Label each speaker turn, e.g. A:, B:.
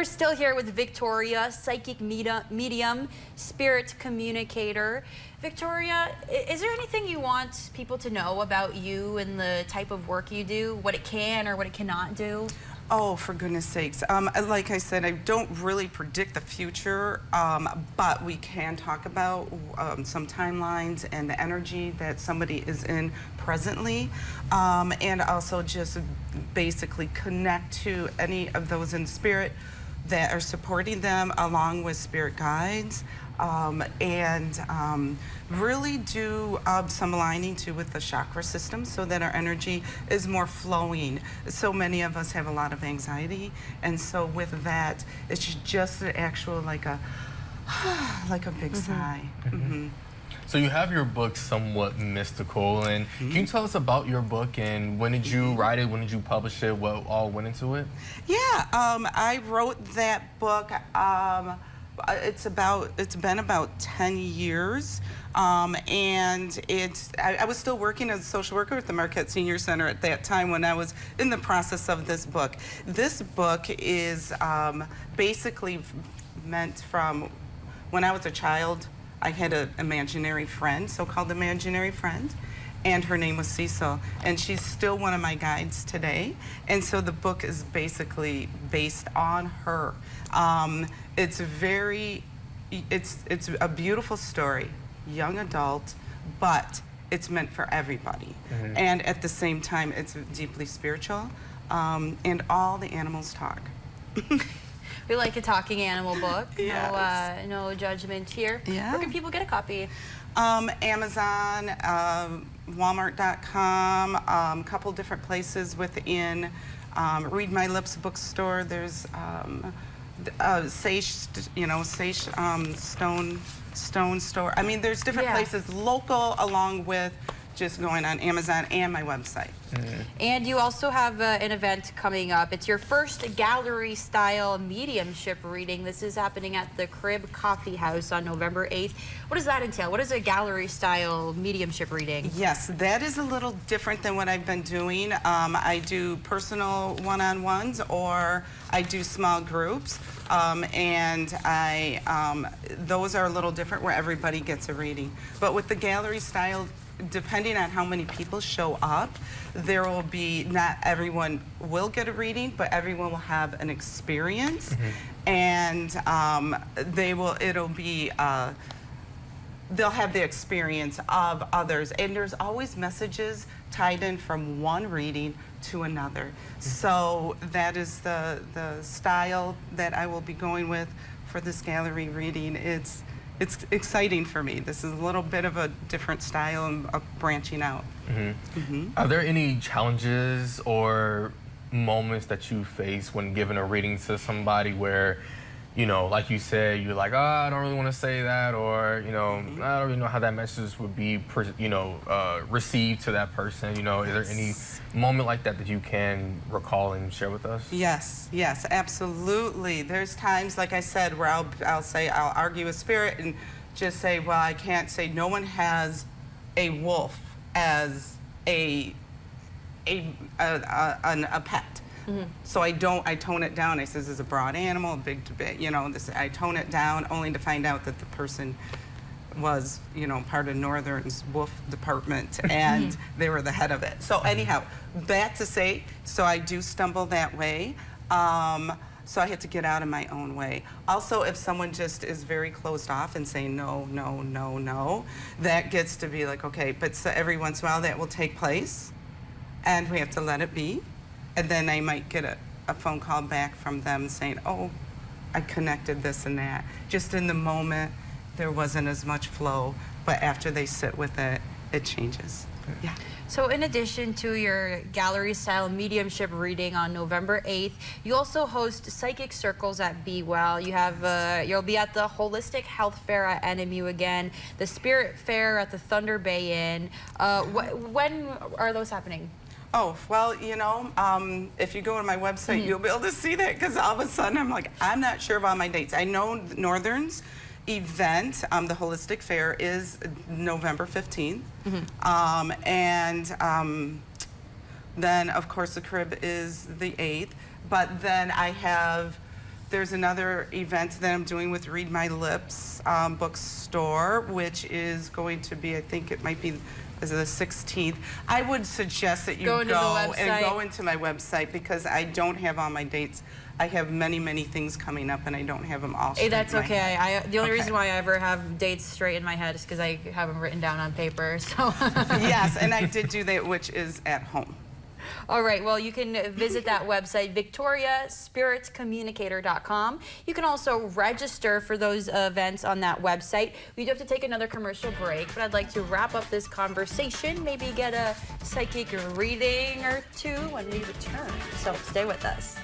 A: We're still here with Victoria, psychic medium, spirit communicator. Victoria, is there anything you want people to know about you and the type of work you do, what it can or what it cannot do?
B: Oh, for goodness sakes. Like I said, I don't really predict the future, but we can talk about some timelines and the energy that somebody is in presently, and also just basically connect to any of those in spirit that are supporting them, along with spirit guides, and really do some aligning too with the chakra system so that our energy is more flowing. So many of us have a lot of anxiety, and so with that, it's just an actual like a big sigh.
C: So you have your book Somewhat Mystical, and can you tell us about your book and when did you write it, when did you publish it, what all went into it?
B: Yeah, I wrote that book. It's been about 10 years, and I was still working as a social worker at the Marquette Senior Center at that time when I was in the process of this book. This book is basically meant from when I was a child. I had an imaginary friend, so-called imaginary friend, and her name was Cecil, and she's still one of my guides today. And so the book is basically based on her. It's a beautiful story, young adult, but it's meant for everybody. And at the same time, it's deeply spiritual, and all the animals talk.
A: We like a talking animal book.
B: Yes.
A: No judgment here.
B: Yeah.
A: Where can people get a copy?
B: Amazon, Walmart.com, a couple different places within. Read My Lips bookstore. There's Sage Stone store. I mean, there's different places local, along with just going on Amazon and my website.
A: And you also have an event coming up. It's your first gallery-style mediumship reading. This is happening at the Crib Coffee House on November 8th. What does that entail? What is a gallery-style mediumship reading?
B: Yes, that is a little different than what I've been doing. I do personal one-on-ones, or I do small groups, and those are a little different, where everybody gets a reading. But with the gallery style, depending on how many people show up, there will be, not everyone will get a reading, but everyone will have an experience, and they'll have the experience of others, and there's always messages tied in from one reading to another. So that is the style that I will be going with for this gallery reading. It's exciting for me. This is a little bit of a different style and branching out.
C: Are there any challenges or moments that you face when giving a reading to somebody where, you know, like you said, you're like, oh, I don't really want to say that, or, you know, I don't really know how that message would be, received to that person. You know, is there any moment like that that you can recall and share with us?
B: Yes, yes, absolutely. There's times, like I said, where I'll argue with spirit and just say, well, I can't say, no one has a wolf as a pet. So I tone it down. I says it's a broad animal, a big, you know, I tone it down, only to find out that the person was, you know, part of Northern's wolf department, and they were the head of it. So anyhow, that to say, so I do stumble that way. So I had to get out of my own way. Also, if someone just is very closed off and saying no, no, no, no, that gets to be like, okay, but so every once in a while that will take place, and we have to let it be. And then I might get a phone call back from them saying, oh, I connected this and that. Just in the moment, there wasn't as much flow, but after they sit with it, it changes. Yeah.
A: So in addition to your gallery-style mediumship reading on November 8th, you also host psychic circles at Be Well. You have, you'll be at the Holistic Health Fair at NMU again, the Spirit Fair at the Thunder Bay Inn. When are those happening?
B: Oh, well, you know, if you go to my website, you'll be able to see that, because all of a sudden I'm like, I'm not sure about my dates. I know Northern's event, the Holistic Fair, is November 15th. Then, of course, the Crib is the 8th. But then I have There's another event that I'm doing with Read My Lips bookstore, which is going to be, I think it might be the 16th. I would suggest that you
A: Go into the
B: and go
A: website.
B: into my website because I don't have all my dates. I have many, many things coming up, and I don't have them all straight
A: Hey, that's
B: in my
A: okay.
B: head.
A: The only
B: Okay.
A: reason why I ever have dates straight in my head is because I have them written down on paper. So.
B: Yes, and I did do that, which is at home.
A: All right, well, you can visit that website, victoriaspiritscommunicator.com. You can also register for those events on that website. We do have to take another commercial break, but I'd like to wrap up this conversation, maybe get a psychic reading or two when we return. So stay with us.